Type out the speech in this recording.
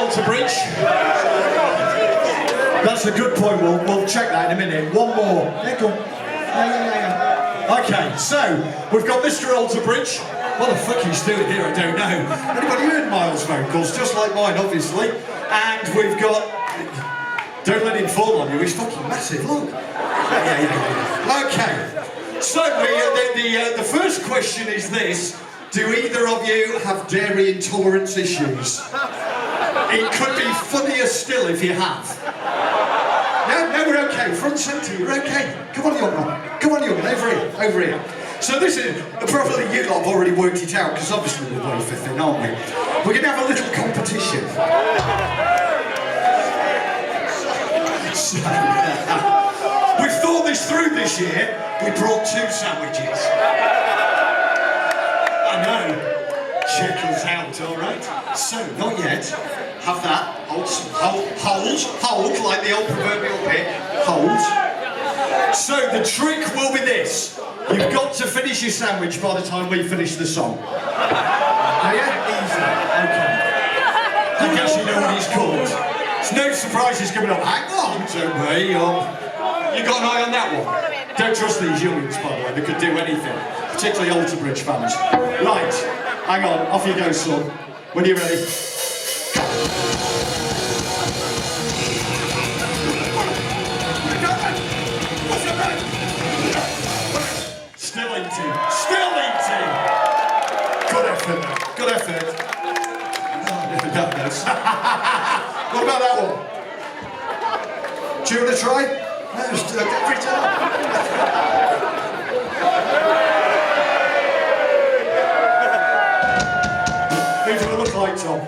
Alter bridge. That's a good point, we'll check that in a minute. One more. Yeah, go on. Yeah. Okay, so we've got Mr. Alter Bridge. What the fuck he's doing here, I don't know. Anybody heard Miles' vocals? Just like mine, obviously. And we've got... Don't let him fall on you, he's fucking massive, look. Yeah. Okay, so the first question is this. Do either of you have dairy intolerance issues? It could be funnier still if you have. No, we're okay. Front centre, we're okay. Come on, young man. Come on, young man. Over here. So this is, probably you lot have already worked it out, because obviously we're way fifth in, aren't we? We're going to have a little competition. So, we've thought this through this year. We brought 2 sandwiches. I know. Check us out, alright? So, not yet. Have that. Hold, like the old proverbial pig. Hold. So, the trick will be this. You've got to finish your sandwich by the time we finish the song. Oh yeah? Easy. Okay. I guess you know what he's called. There's no surprises coming up. Hang on, don't way up. You got an eye on that one? Don't trust these youngins, by the way. They could do anything. Particularly Alter Bridge fans. Right. Hang on. Off you go, son. When you're ready. Still eating. Still eating. Good effort. Good effort. No. What about that one? Do you want to try? No, just do it every time. Who do I look like, Tom?